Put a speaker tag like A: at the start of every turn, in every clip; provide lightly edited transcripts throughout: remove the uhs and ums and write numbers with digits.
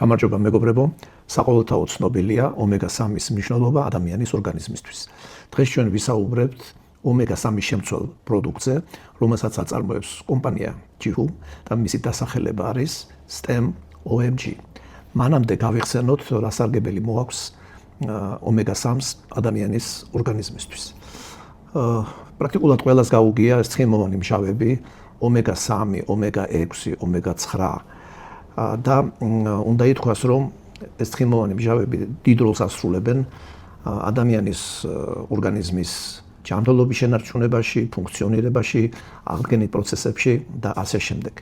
A: გამარჯობა მეგობრებო, საყოველთაო ცნობილია ომეგა-3-ის მნიშვნელობა ადამიანის ორგანიზმისთვის. დღეს ჩვენ ვისაუბრებთ ომეგა-3 შემცველ პროდუქტზე, რომელსაც აწარმოებს კომპანია ჯიჰუ და მისი დასახელება არის STEM-OMG. მანამდე გავიხსენოთ, რა სარგებელი მოაქვს ომეგა-3-ს ადამიანის ორგანიზმისთვის. პრაქტიკულად ყველას გაუგია ცხიმოვანი მჟავები, ომეგა-3, ომეგა-6, ომეგა-9 და უნდა ითქვას, რომ ეს ცხიმოვანი მჟავები დიდ როლს ასრულებენ ადამიანის ორგანიზმის ჯანმრთელობის შენარჩუნებაში, ფუნქციონირებაში, აღდგენით პროცესებში და ასე შემდეგ.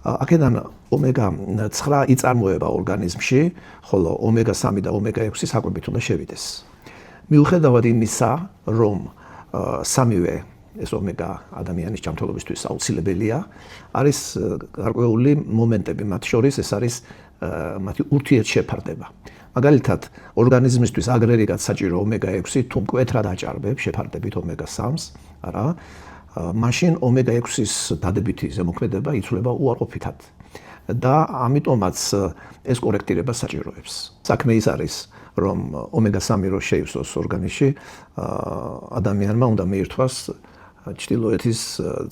A: აქედან ომეგა-9 იწარმოება ორგანიზმში, ხოლო ომეგა-3 და ომეგა-6 საკვებით უნდა შევიდეს. მიუხედავად იმისა, რომ სამივე ეს ომეგა ადამიანის ჯანმრთელობისთვის აუცილებელია, არის გარკვეული მომენტები, მათ შორის ეს არის მათი ურთიერთშეფარდება. მაგალითად, ორგანიზმისთვის აგრეგატად საჭირო ომეგა-6 თუ მკვეთრად აჭარბებს შეფარდებით ომეგა-3-ს, არა, მაშინ ომეგა-6-ის დადებითი ზემოქმედება იცვლება უარყოფითად და ამიტომაც ეს კორექტირება საჭიროებს. საქმე ის არის, რომ ომეგა-3 რო შეივსოს ორგანიზმში, ადამიანმა უნდა მიირთვას ჩრდილოეთის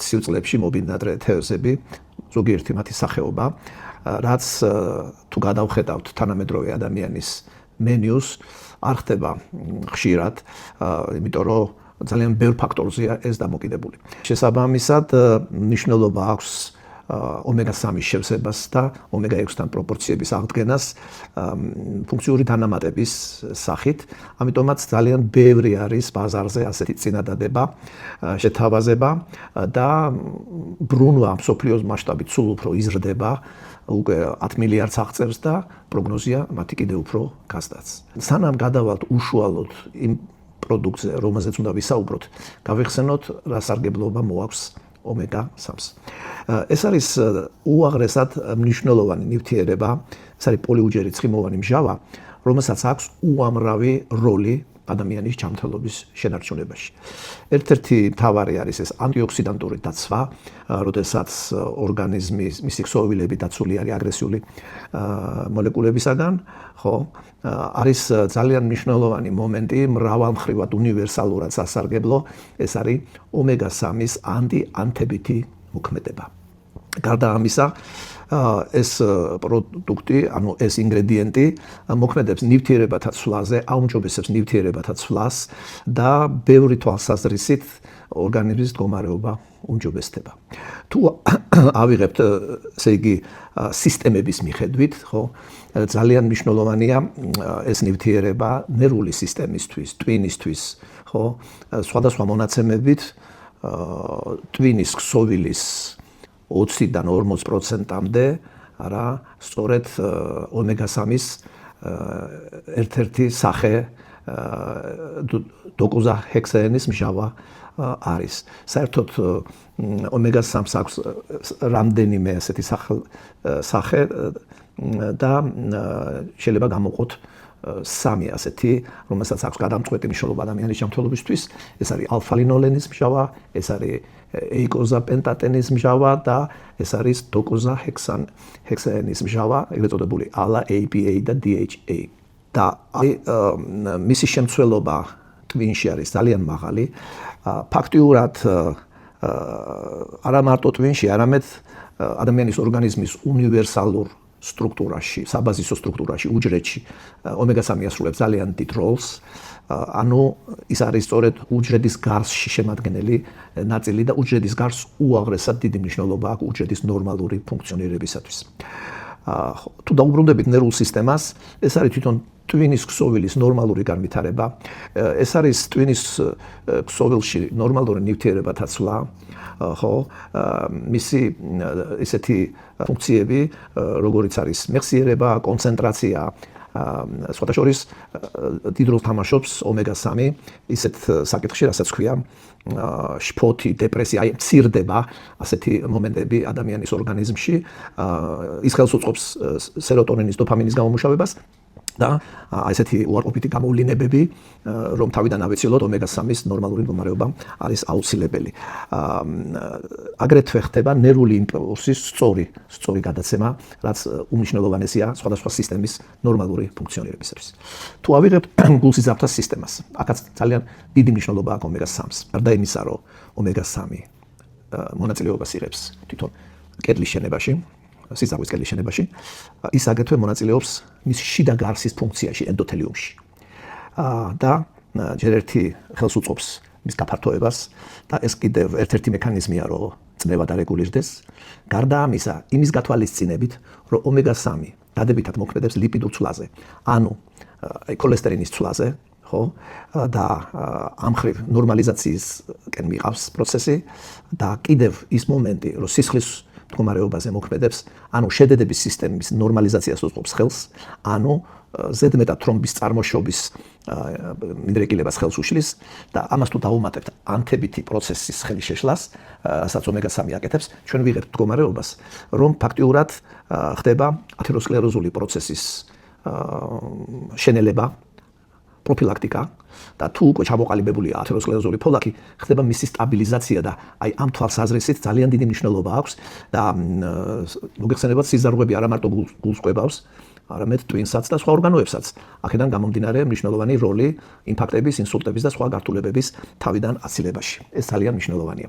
A: სივრცლებში მობინადრე თევზები, ზოგიერთი მათი სახეობა, რაც თუ გადავხედავთ თანამედროვე ადამიანის მენიუს, არ ხდება ხშირად, იმიტომ რომ ძალიან ბევრ ფაქტორზეა ეს დამოკიდებული. შესაბამისად, მნიშვნელობა აქვს ომეგა-3-ის შევსებას და ომეგა-6-თან პროპორციების აღდგენას ფუნქციური დანამატების სახით. ამიტომაც ძალიან ბევრი არის ბაზარზე ასეთი წინადადება, შეთავაზება და ბრუნვა მსოფლიოს მასშტაბით სულ უფრო იზრდება, უკვე 10 მილიარდს აღწევს და პროგნოზია მათი კიდევ უფრო გასდაც. სანამ გადავალთ უშუალოდ იმ პროდუქტზე, რომელზეც უნდა ვისაუბროთ, გავიხსენოთ, რა სარგებლობა მოაქვს ომეგა-3-ს. ეს არის უაღრესად მნიშვნელოვანი ნივთიერება, ეს არის პოლიუჯერი ცხიმოვანი მჟავა, რომელსაც აქვს უამრავი როლი ადამიანის ჯანმრთელობის შენარჩუნებაში. ერთ-ერთი მთავარი არის ეს ანტიოქსიდანტური დაცვა, როდესაც ორგანიზმის მისი ქსოვილები დაცული არის აგრესიული მოლეკულებისაგან, ხო? არის ძალიან მნიშვნელოვანი მომენტი, მრავალმხრივად უნივერსალურად სასარგებლო, ეს არის ომეგა-3-ის ანტიბიოთიკი მოქმედება. გარდა ამისა, ეს პროდუქტი, ანუ ეს ინგრედიენტი მოქმედებს ნივთიერებათა ცვლაზე, აუმჯობესებს ნივთიერებათა ცვლას და ბევრი თვალსაზრისით ორგანიზმის მდგომარეობა უმჯობესდება. თუ ავიღებთ, ესე იგი, სისტემების მიხედვით, ხო, ძალიან მნიშვნელოვანია ეს ნივთიერება ნერვული სისტემისთვის, ტვინისთვის, ხო, სხვადასხვა მონაცემებით ტვინის ქსოვილის 20-დან 40%-მდე, არა, სწორედ ომეგა-3-ის ერთ-ერთი სახე დოკოზაჰექსაენის მჟავა არის. საერთოდ ომეგა-3-ს აქვს რამდენიმე ასეთი სახე და შეიძლება გამოვყოთ 3 ასეთი, რომელსაც აქვს გადამწყვეტი მნიშვნელობა ადამიანის ჯანმრთელობისთვის. ეს არის ალფა-ლინოლენის მჟავა, ეს არის ეიკოზაპენტატენის მჟავა და ეს არის დოკოზაჰექსაენის მჟავა, ეგრეთ წოდებული ALA, APA და DHA. და მისი შემცველობა ტვინში არის ძალიან მაღალი. ფაქტიურად არა მარტო ტვინში, არამედ ადამიანის ორგანიზმის უნივერსალურ სტრუქტურაში, საბაზისო სტრუქტურაში, უჯრედში ომეგა-3 ასრულებს ძალიან დიდ როლს. ანუ ის არის სწორედ უჯრედის გარსში შემადგენელი ნაწილი და უჯრედის გარს უაღრესად დიდი მნიშვნელობა აქვს უჯრედის ნორმალური ფუნქციონირებისათვის. თუ დაუბრუნდებით ნერვულ სისტემას, ეს არის თვითონ ტვინის ქსოვილის ნორმალური განვითარება. ეს არის ტვინის ქსოვილში ნორმალური ნივთიერებათა ცვლა, ხო, მისი ისეთი ფუნქციები, როგორიც არის მეხსიერება, კონცენტრაცია, სხვათა შორის დიდ როლს თამაშობს ომეგა-3 ისეთ საკითხში, რასაც ქვია შფოთი, დეპრესია, აი მცირდება ასეთი მომენტები ადამიანის ორგანიზმში, ის ხელს უწყობს სეროტონინის, დოფამინის გამომუშავებას და ესეთი უარყოფითი გამოვლინებები, რომ თავიდან ავეცილოთ ომეგა-3-ის ნორმალური მდგომარეობა არის აუცილებელი. აგრეთვე ხდება ნერვული იმპულსის სწორი გადაცემა, რაც უმნიშვნელოვანესია სხვადასხვა სისტემის ნორმალური ფუნქციონირებისათვის. თუ ავიღებთ გულსიზრდას სისტემას, აქაც ძალიან დიდი მნიშვნელობა აქვს ომეგა-3-ს. გარდა იმისა, რომ ომეგა-3 მონაწილეობას იღებს თვითონ კედლის შენებაში, სისხლის კედლის შენებაში, ის აგრეთვე მონაწილეობს მის შიდა გარსის ფუნქციაში, ენდოთელიუმში. და ჯერ ერთი ხელს უწყობს მის გაფართოებას და ეს კიდევ ერთ-ერთი მექანიზმია, რომ წნევა დარეგულირდეს. გარდა ამისა, იმის გათვალისწინებით, რომ ომეგა-3 დადებითად მოქმედებს ლიპიდურ ცვლაზე, ანუ ქოლესტერინის ცვლაზე, ხო? და ამ ხრივ ნორმალიზაციისკენ მიყავს პროცესი და კიდევ ის მომენტი, რომ სისხლის მდგომარეობაზე მოქმედებს, ანუ შედედების სისტემის ნორმალიზაციას უწყობს ხელს, ანუ ზედმეტად თრომბის წარმოშობის მინდრეკილებას ხელს უშლის და ამას თუ დავუმატებთ ანთებითი პროცესის ხელის შეშლას, რასაც ომეგა-3 აკეთებს, ჩვენ ვიღებთ მდგომარეობას, რომ ფაქტიურად ხდება ათეროსკლეროზული პროცესის შენელება, პროფილაქტიკა და თუ უკვე ჩამოყალიბებულია ათეროსკლეროზული ფოლაკი, ხდება მისი სტაბილიზაცია და აი ამ თვალსაზრისით ძალიან დიდი მნიშვნელობა აქვს და მოგეხსენებათ სიზარღვები არა მარტო გულს კვებავს, არამედ ტვინსაც და სხვა ორგანოებსაც. აქედან გამომდინარე მნიშვნელოვანი როლი ინფარქტების, ინსულტების და სხვა გართულებების თავიდან აცილებაში. ეს ძალიან მნიშვნელოვანია.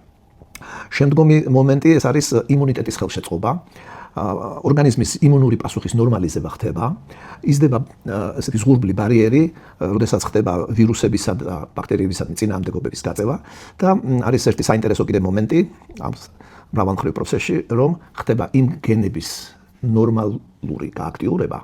A: შემდგომი მომენტი ეს არის იმუნიტეტის ხელშეწყობა. ორგანიზმის იმუნური პასუხის ნორმალიზება ხდება, იზრდება ესეთი ზღურბლი ბარიერი, როდესაც ხდება ვირუსებისა და ბაქტერიებისადმი წინააღმდეგობების გაწევა და არის ერთი საინტერესო კიდე მომენტი ამ მრავალმხრივ პროცესში, რომ ხდება იმ გენების ნორმალური გააქტიურება,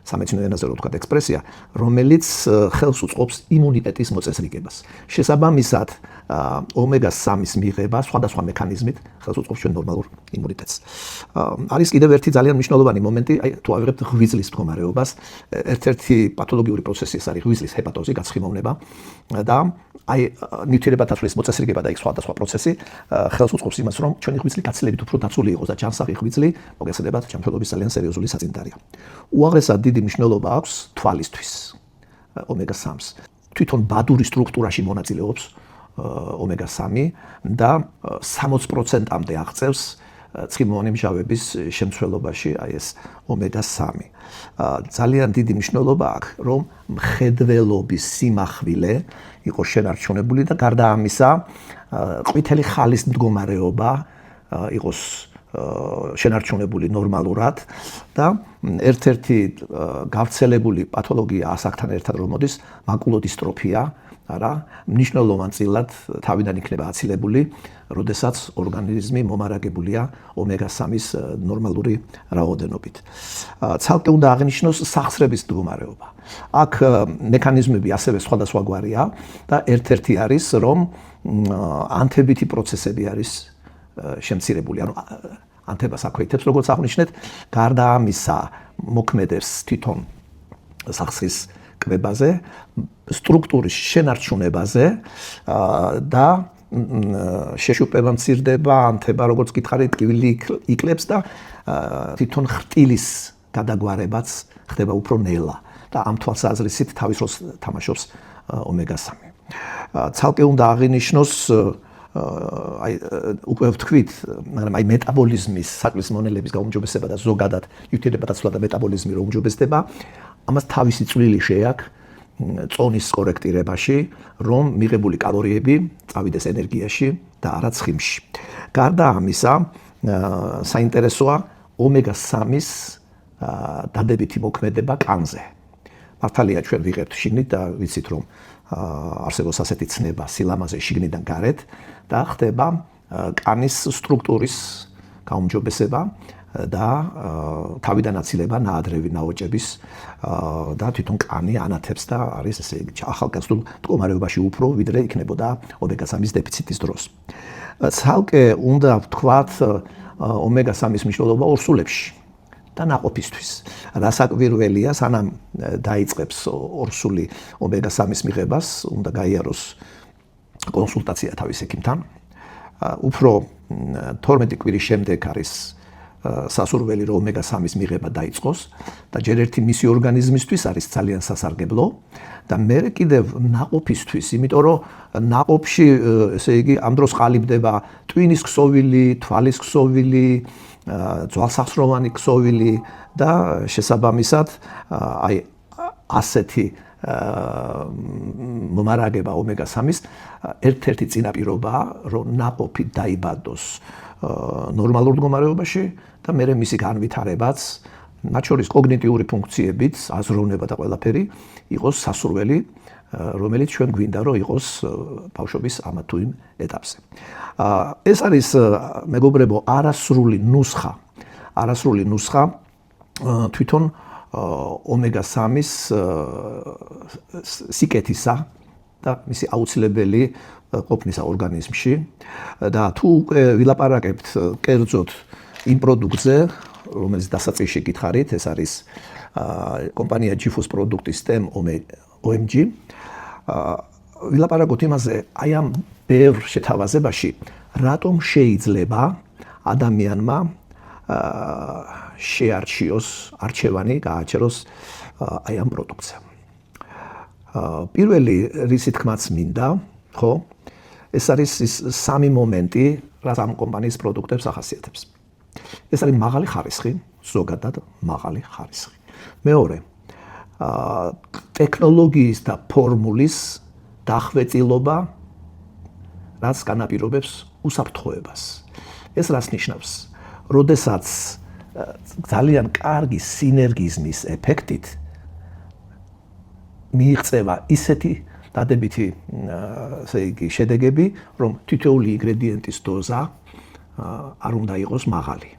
A: სამეცნიერო ენაზე რო ვთქვათ ექსპრესია, რომელიც ხელს უწყობს იმუნიტეტის მოწესრიგებას. შესაბამისად, ომეგა-3-ის მიღება სხვადასხვა მექანიზმით ხელს უწყობს ჩვენ ნორმალურ იმუნიტეტს. არის კიდევ ერთი ძალიან მნიშვნელოვანი მომენტი, აი თუ ავიღებთ ღვიძლის მდგომარეობას, ერთ-ერთი პათოლოგიური პროცესი ეს არის ღვიძლის ჰეპატოზი, გაცხიმოვნება და აი ნივთიერებათაცვლის მოწესრიგება და იქ სხვადასხვა პროცესი ხელს უწყობს იმას, რომ ჩვენი ღვიძლი გაცილებით უფრო დაცული იყოს და ჯანსაღი ღვიძლი, მოგეხსენებათ, ჯანმრთელობის ძალიან სერიოზული საწინდარია. უაღრესად დიდი მნიშვნელობა აქვს თვალისთვის ომეგა-3-ს. თვითონ ბადური სტრუქტურაში მონაწილეობს ომეგა-3 და 60%-მდე აღწევს ცხიმოვანი მჟავების შემცველობაში აი ეს ომეგა-3. ძალიან დიდი მნიშვნელობა აქვს, რომ მხედველობის სიმახვილე იყოს შენარჩუნებული და გარდა ამისა, ყვითელი ხალის მდგომარეობა იყოს შენარჩუნებული ნორმალურად და ერთ-ერთი გავრცელებული პათოლოგია ასაკთან ერთად რომ მოდის მაკულოდისტროფია, არა, მნიშვნელოვანწილად თავიდან იქნება აცილებული, როდესაც ორგანიზმი მომარაგებულია ომეგა-3-ის ნორმალური რაოდენობით. ცალკე უნდა აღინიშნოს სახსრების მდგომარეობა. აქ მექანიზმები ასევე სხვადასხვაგვარია და ერთ-ერთი არის, რომ ანთებითი პროცესები არის შემცირებული, ანუ ანთებას აქვეითებს, როგორც აღნიშნეთ, გარდა ამისა მოქმედებს თვითონ სახსრის კვებაზე, სტრუქტურის შენარჩუნებაზე და შეშუპება მცირდება, ანთება, როგორც გითხარით, ტკივილი იკლებს და თვითონ ხრტილის გადაგვარებაც ხდება უფრო ნელა და ამ თვალსაზრისით თავის როლს თამაშობს ომეგა-3. ცალკე უნდა აღინიშნოს აი უკვე ვთქვით, მაგრამ აი მეტაბოლიზმის, საკვლის მონელების გაუმჯობესება და ზოგადად ნივთიერებათაცვლა და მეტაბოლიზმი რომ უმჯობესდება, ამას თავისი წვლილი შეაქვს წონის კორექტირებაში, რომ მიღებული კალორიები წავიდეს ენერგიაში და არა ცხიმში. გარდა ამისა, საინტერესოა ომეგა-3-ის დადებითი მოქმედება კანზე. მართალია ჩვენ ვიღებთ შიგნით და ვიცით რომ არსებობს ასეთი ცნება სილამაზე შიგნიდან გარეთ და ხდება კანის სტრუქტურის გაუმჯობესება და თავიდან აცილება ნაადრევი ნაოჭების და თვითონ კანი ანათებს და არის ესე იგი ახალგაზრდულ მდგომარეობაში უფრო ვიდრე იქნებოდა ომეგა-3-ის დეფიციტის დროს. ცალკე უნდა ვთქვათ ომეგა-3-ის მნიშვნელობა ორსულებში და ნაყოფისთვის. რასაკვირველია, სანამ დაიწყებს ორსული ომეგა-3-ის მიღებას, უნდა გაიაროს კონსულტაცია თავის ექიმთან. უფრო 12 კვირის შემდეგ არის სასურველი რომ ომეგა-3-ის მიღება დაიწყოს და ჯერ ერთი მისი ორგანიზმისთვის არის ძალიან სასარგებლო და მე კიდევ ნაყოფისთვის, იმიტომ რომ ნაყოფში ესე იგი ამ დროს ყალიბდება ტვინის ქსოვილი, თვალის ქსოვილი, ძვალსახსროვანი ქსოვილი და შესაბამისად აი ასეთი მომარაგება ომეგა-3-ის ერთ-ერთი წინაპირობაა, რომ ნაყოფი დაიბადოს ნორმალურ მდგომარეობაში და მე მისი განვითარებაც, მათ შორის კოგნიტიური ფუნქციებით, აზროვნება და ყველაფერი იყოს სასურველი, რომელიც ჩვენ გვინდა რომ იყოს ბავშვობის ამა თუ იმ ეტაპზე. ეს არის მეგობრებო არასრული ნუსხა თვითონ ომეგა-3-ის სიკეთისა და მისი აუცილებელი ყოფნისა ორგანიზმში და თუ უკვე ვილაპარაკებთ კერძოდ იმ პროდუქტზე, რომელიც დასაწყისში გითხარით, ეს არის კომპანია GFOS პროდუქტის STEM OMG. ვილაპარაკოთ იმაზე, აი ამ ბევრ შეთავაზებაში, რატომ შეიძლება ადამიანმა შეარჩიოს არჩევანი, გააჩეროს აი ამ პროდუქტზე. პირველი რისი თქმაც მინდა, ხო? ეს არის ის სამი მომენტი, რაც ამ კომპანიის პროდუქტებს ახასიათებს. ეს არის მაღალი ხარისხი, ზოგადად მაღალი ხარისხი. მეორე, ტექნოლოგიის და ფორმულის დახვეწილობა, რაც განაპირობებს უსაფრთხოებას. ეს რას ნიშნავს? როდესაც ძალიან კარგი სინერგიზმის ეფექტით მიიღწევა ისეთი დადებითი ესე იგი შედეგები, რომ თითოეული ინგრედიენტის დოზა არ უნდა იყოს მაღალი.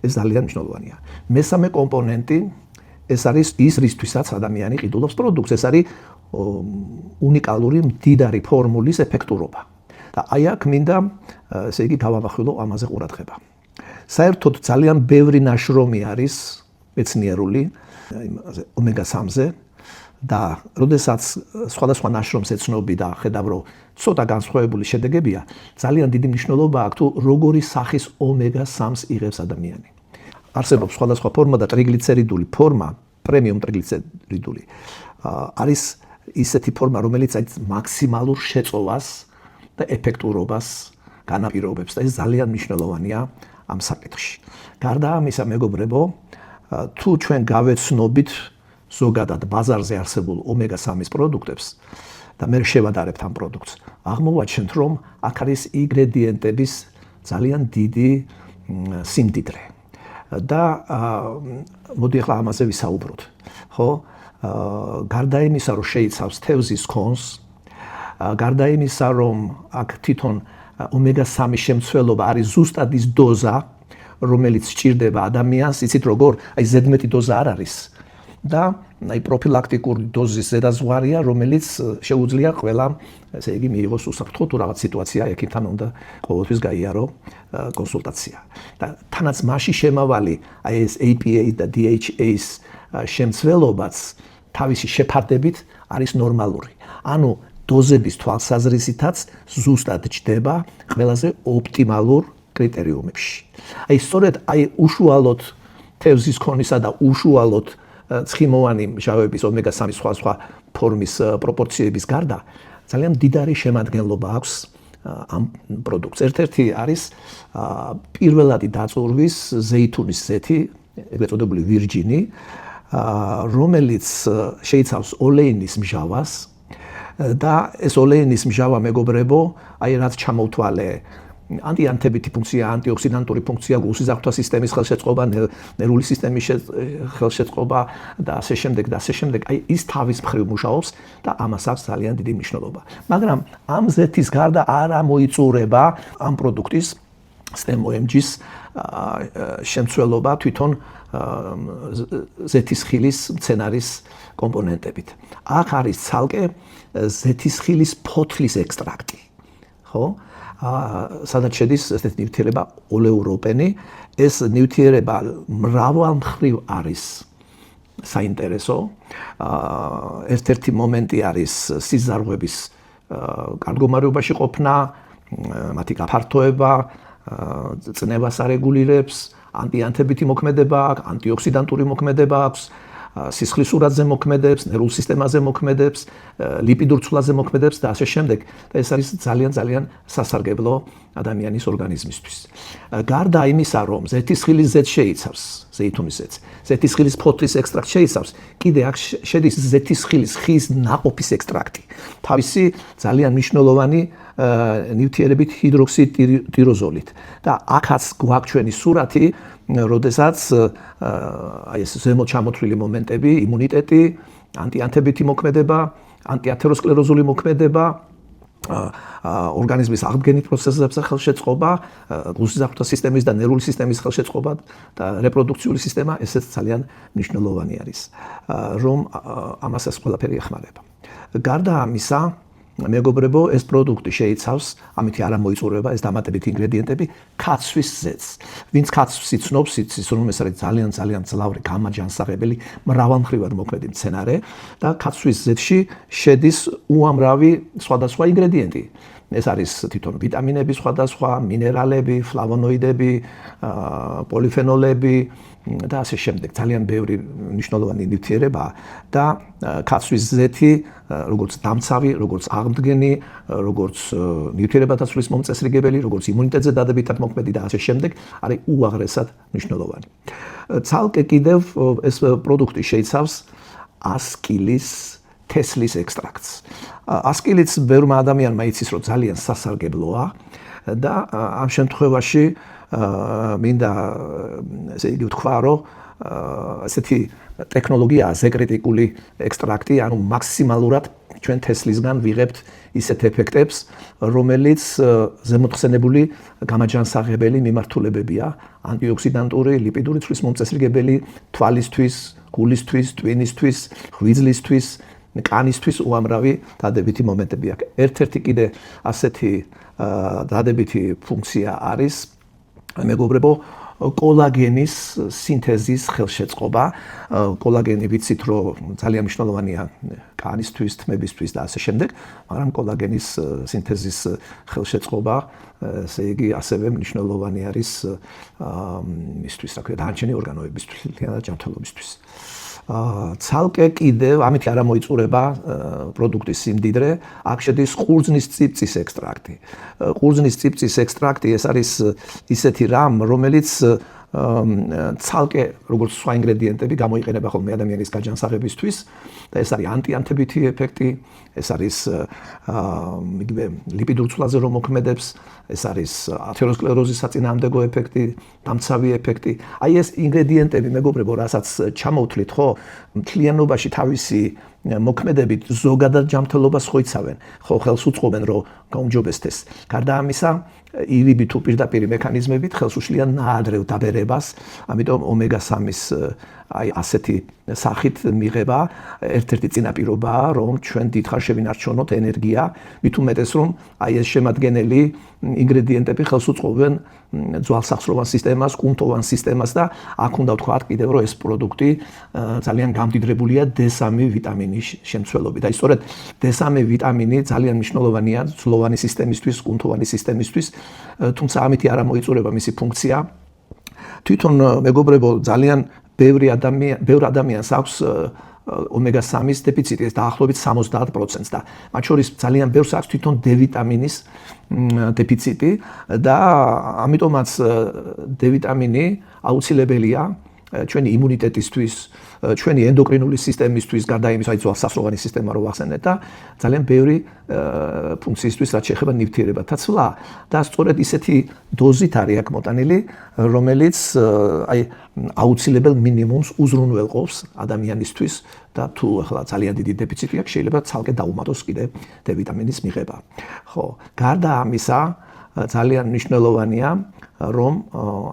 A: ეს ძალიან მნიშვნელოვანია. მესამე კომპონენტი ეს არის ის რისთვისაც ადამიანი ყიდულობს პროდუქტს, ეს არის უნიკალური მდიდარი ფორმულის ეფექტურობა. და აი აქ მინდა ესე იგი გავამახვილო ამაზე ყურადღება. საერთოდ ძალიან ბევრი ნაშრომი არის მეცნიერული ომეგა-3-ზე და როდესაც სხვადასხვა ნაშრომს ეცნობი და ხედავ რომ ცოტა განსხვავებული შედეგებია, ძალიან დიდი მნიშვნელობა აქვს თუ როგორი სახის ომეგა-3-ს იღებს ადამიანი. არსებობს სხვადასხვა ფორმა და ტრიგლიცერიდული ფორმა, პრემიუმ ტრიგლიცერიდული არის ისეთი ფორმა, რომელიც მაქსიმალურ შეწოვას და ეფექტურობას განაპირობებს და ეს ძალიან მნიშვნელოვანია ამ საკითხში. გარდა ამისა, მეგობრებო, თუ ჩვენ გავეცნობით ზოგადად ბაზარზე არსებულ ომეგა-3-ის პროდუქტებს და მე შევადარებთ ამ პროდუქტს, აღმოვაჩენთ, რომ აქ არის ინგრედიენტების ძალიან დიდი სიმდიდრე. და მოდი ახლა ამაზე ვისაუბროთ. ხო? გარდა იმისა, რომ შეიცავს თევზის ქონს, გარდა იმისა, რომ აქ თვითონ ომეგა-3-ის შემცველობა არის ზუსტად ის დოზა, რომელიც სჭირდება ადამიანს, იცით როგორ? აი ზედმეტი დოზა არ არის. და აი პროფილაქტიკური დოზის ზედაზღვარია, რომელიც შეუძლია ყველა, ესე იგი, მიიღოს უსაფრთხო თუ რაღაც სიტუაცია, ექიმთან უნდა ყოველთვის გაიარო კონსულტაცია. და თანაც მასში შემავალი აი ეს APA და DHA-ის შემცველობაც თავისი შეფარდებით არის ნორმალური. ანუ დოზების თვალსაზრისითაც ზუსტად ჯდება ყველაზე ოპტიმალურ კრიტერიუმებში. აი სწორედ აი უშუალოდ თევზის ქონისა და უშუალოდ ცხიმოვანი მჟავების ომეგა-3-ის სხვა ფორმის პროპორციების გარდა ძალიან მდიდარი შემადგენლობა აქვს ამ პროდუქტს. ერთ-ერთი არის პირველადი დაწურვის ზეითუნის ზეთი, ეგრეთ წოდებული ვირჯინი, რომელიც შეიცავს ოლეინის მჟავას და ეს ოლეინის მჟავა, მეგობრებო, აი რაც ჩამოვთვალე, ანტიანთებითი ფუნქცია, ანტიოქსიდანტური ფუნქცია, გულსიზარხთა სისტემის ხელშეწყობა, ნერვული სისტემის ხელშეწყობა და ასე შემდეგ და ასე შემდეგ. აი ის თავის მხრივ მუშაობს და ამას აქვს ძალიან დიდი მნიშვნელობა. მაგრამ ამ ზეთის გარდა არ ამოიწურება ამ პროდუქტის STEM OMG-ის შემცველობა თვითონ ზეთისხილის მცენარის კომპონენტებით. აქ არის ცალკე ზეთისხილის ფოთლის ექსტრაქტი. ხო? სადაც შედის ესეთი ნივთიერება ოლეუროპენი, ეს ნივთიერება მრავალმხრივ არის საინტერესო. ერთ-ერთი მომენტი არის სიზარღვების კარგ მდგომარეობაში ყოფნა, მათი გაფართოება, წნევას არეგულირებს, ანტიანთებითი მოქმედება აქვს, ანტიოქსიდანტური მოქმედება აქვს, სისხლის სურათზე მოქმედებს, ნერვულ სისტემაზე მოქმედებს, ლიპიდურ ცვლაზე მოქმედებს და ასე შემდეგ. და ეს არის ძალიან სასარგებლო ადამიანის ორგანიზმისთვის. გარდა იმისა, რომ ზეთისხილის ზეთს შეიცავს, ზეითუნის ზეთს, ზეთისხილის ფოთლის ექსტრაქტი შეიცავს, კიდე აქ შედის ზეთისხილის ხის ნაყოფის ექსტრაქტი. თავისი ძალიან მნიშვნელოვანი ნივთიერებით ჰიდროქსიდტიროზოლით. და აქაც გვაქვს ჩვენი სურათი, როდესაც აი ეს ზემოთ ჩამოთვლილი მომენტები, იმუნიტეტი, ანტიანთებითი მოქმედება, ანტიათეროსკლეროზული მოქმედება, ორგანიზმის აღდგენის პროცესებზე ხელშეწყობა, გულსიზარდუთა სისტემის და ნერვული სისტემის ხელშეწყობა და რეპროდუქციული სისტემა, ესეც ძალიან მნიშვნელოვანი არის, რომ ამას ეს ყველაფერი ეხმარება. გარდა ამისა, მეგობრებო, ეს პროდუქტი შეიცავს, ამითი არ მოიწურება ეს დამატებითი ინგრედიენტები, ქაცვის ზეთს. ვინც ქაცვს იცნობს, იცის, რომ ეს არის ძალიან ძლავრი, გამაჯანსაღებელი, მრავალმხრივად მოქმედი მცენარე და ქაცვის ზეთში შედის უამრავი სხვადასხვა ინგრედიენტი. ეს არის თვითონ ვიტამინები სხვადასხვა, მინერალები, ფლავონოიდები, პოლიფენოლები და ასე შემდეგ. ძალიან ბევრი მნიშვნელოვანი ნივთიერებაა და ქაცვის ზეთი, როგორც დამცავი, როგორც აღმდგენი, როგორც ნივთიერებათაცვლის მომწესრიგებელი, როგორც იმუნიტეტზე დადებითად მოქმედი და ასე შემდეგ, არის უაღრესად მნიშვნელოვანი. ცალკე კიდევ ეს პროდუქტი შეიცავს ასკილის თესლის ექსტრაქტს. ასკილიც ბევრმა ადამიანმა იცის, რომ ძალიან სასარგებლოა და ამ შემთხვევაში მინდა ესე იგი ვთქვა, რომ ასეთი ტექნოლოგიაა ზეკრიტიკული ექსტრაქტი, ანუ მაქსიმალურად ჩვენ თესლისგან ვიღებთ ისეთ ეფექტებს, რომელიც ზემოთხსენებული გამაჯანსაღებელი მიმართულებებია, ანტიოქსიდანტური, ლიპიდური ცვლის მომწესრიგებელი, თვალისთვის, გულისთვის, ტვინისთვის, ღვიძლისთვის, კანისთვის უამრავი დადებითი მომენტები აქვს. ერთ-ერთი კიდე ასეთი დადებითი ფუნქცია არის, მეგობრებო, კოლაგენის სინთეზის ხელშეწყობა. კოლაგენი ვიცით, რომ ძალიან მნიშვნელოვანია კანისთვის, თმებისთვის და ასე შემდეგ, მაგრამ კოლაგენის სინთეზის ხელშეწყობა, ესე იგი, ასევე მნიშვნელოვანი არის მისთვის, რა ქვია, დანარჩენი ორგანოებისთვის, მთლიანად ჯანმრთელობისთვის. ცალკე კიდევ ამით არ მოიწურება პროდუქტის სიმდიდრე, აქ შედის ყურძნის წიფწის ექსტრაქტი. ყურძნის წიფწის ექსტრაქტი ეს არის ისეთი რამ, რომელიც ცალკე როგორც სხვა ინგრედიენტები გამოიყენება ხოლმე ადამიანის გაჯანსაღებისთვის და ეს არის ანტიანთებითი ეფექტი, ეს არის იგივე ლიპიდურ ცვლაზე რომ მოქმედებს, ეს არის ათეროსკლეროზის საწინააღმდეგო ეფექტი, დამცავი ეფექტი. აი ეს ინგრედიენტები, მეგობრებო, რასაც ჩამოვთვლით, ხო, მთლიანობაში თავისი მოქმედებით ზოგადად ჯანმრთელობას ხო იცავენ, ხო ხელს უწყობენ, რომ გაუმჯობესდეს. გარდა ამისა, ირიბი თუ პირდაპირ მექანიზმებით ხელს უშლიან ნაადრევ დაბერებას, ამიტომ ომეგა-3-ის აი ასეთი სახით მიღება ერთ-ერთი წინაპირობაა, რომ ჩვენ დიდხანს შევინარჩუნოთ ენერგია, მით უმეტეს რომ აი ეს შემადგენელი ინგრედიენტები ხელს უწყობენ ძვალსახსროვან სისტემას, კუნთოვან სისტემას და აქ უნდა ვთქვათ კიდევ რომ ეს პროდუქტი ძალიან გამდიდრებულია D3 ვიტამინის შემცველობით. აი სწორედ D3 ვიტამინი ძალიან მნიშვნელოვანია ძვლოვანი სისტემისთვის, კუნთოვანი სისტემისთვის, თუმცა ამითი არ მოიწურება მისი ფუნქცია. თვითონ მეგობრებო, ძალიან ბევრ ადამიანს აქვს ომეგა-3-ის დეფიციტი, დაახლოებით 70% და მათ შორის ძალიან ბევრს აქვს თვითონ D ვიტამინის დეფიციტი და ამიტომაც D ვიტამინი აუცილებელია ჩვენი იმუნიტეტისთვის, ჩვენი ენდოკრინული სისტემისთვის, გარდა იმისა, აი ძვალსახსროვანი სისტემა რო ვახსენეთ და ძალიან ბევრი ფუნქციისთვის, რაც შეეხება ნივთიერებათა ცვლა და სწორედ ისეთი დოზით არის აქ მოტანილი, რომელიც აი აუცილებელ მინიმუმს უზრუნველყოფს ადამიანისთვის და თუ ახლა ძალიან დიდი დეფიციტი აქვს, შეიძლება ცალკე დაუმატოს კიდე D ვიტამინის მიღება. ხო, გარდა ამისა, ძალიან მნიშვნელოვანია რომ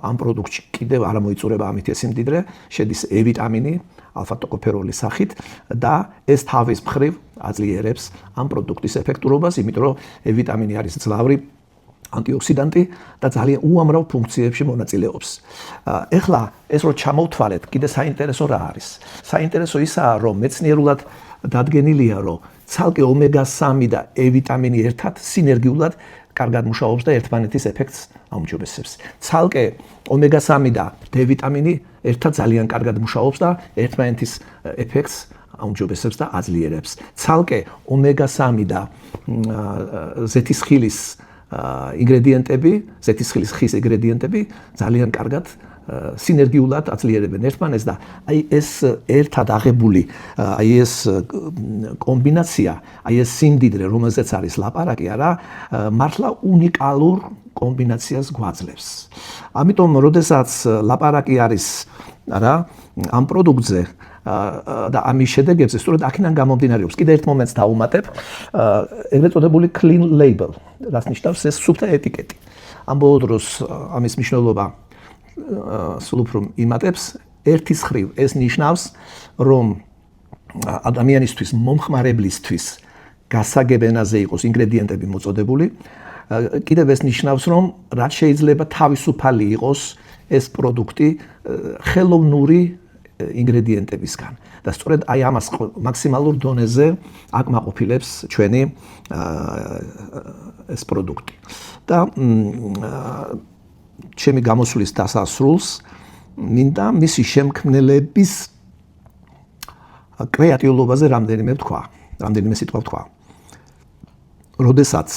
A: ამ პროდუქტში კიდევ არ მოიწურება ამით ეს სიმდიდრე, შედის E ვიტამინი ალფა-ტოკოფეროლის სახით და ეს თავის მხრივ აძლიერებს ამ პროდუქტის ეფექტურობას, იმიტომ რომ E ვიტამინი არის ძლავრი ანტიოქსიდანტი და ძალიან უამრავ ფუნქციებში მონაწილეობს. ეხლა ეს რო ჩამოვთვალეთ, კიდე საინტერესო რა არის? საინტერესო ისაა, რომ მეცნიერულად დადგენილია, რომ ცალკე ომეგა-3 და E ვიტამინი ერთად სინერგიულად კარგად მუშაობს და ერთმანეთის ეფექტს აუმჯობესებს. ცალკე ომეგა-3 და D ვიტამინი ერთად ძალიან კარგად მუშაობს და ერთმანეთის ეფექტს აუმჯობესებს და აძლიერებს. ცალკე ომეგა-3 და ზეთისხილის ინგრედიენტები, ზეთისხილის ხის ინგრედიენტები ძალიან კარგად სინერგიულად აძლიერებენ ერთმანეთს და აი ეს ერთად აღებული, აი ეს კომბინაცია, აი ეს სიმდიდრე, რომელზეც არის ლაპარაკი, არა, მართლა უნიკალურ კომბინაციას გვაძლევს. ამიტომ, როდესაც ლაპარაკი არის, არა, ამ პროდუქტზე და ამის შედეგებზე, სწორედ აქედან გამომდინარეობს. კიდე ერთ მომენტს დავუმატებ, ეგრეთ წოდებული clean label, რაც ნიშნავს ეს სუფთა ეტიკეტი. ამბოლო დროს ამის მნიშვნელობა სულ უფრო იმატებს. ერთის მხრივ ეს ნიშნავს, რომ ადამიანისთვის მომხმარებლისთვის გასაგებენაზე იყოს ინგრედიენტები მოწოდებული. კიდევ ეს ნიშნავს, რომ რაც შეიძლება თავისუფალი იყოს ეს პროდუქტი ხელოვნური ინგრედიენტებისგან და სწორედ აი ამას მაქსიმალურ დონეზე აკმაყოფილებს ჩვენი ეს პროდუქტი. და ჩემი გამოსვლის დასასრულს მინდა მისი შემქმნელების კრეატიულობაზე რამდენიმე სიტყვა ვთქვა. როდესაც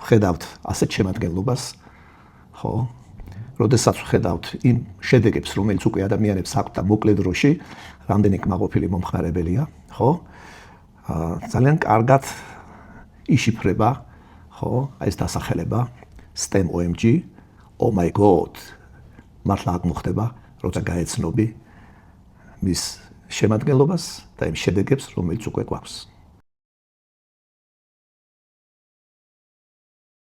A: ხედავთ ასეთ შემადგენლობას, ხო? როდესაც ხედავთ იმ შედეგებს, რომელიც უკვე ადამიანებს აქვთ და მოკლე დროში, რამდენი კმაყოფილი მომხმარებელია, ხო? ძალიან კარგად იშიფრება, ხო? აი ეს დასახელება STEM OMG, oh my god, მართლა აქ მოხდება, როცა გაეცნობი მის შემადგენლობას და იმ შედეგებს, რომელიც უკვე გვაქვს.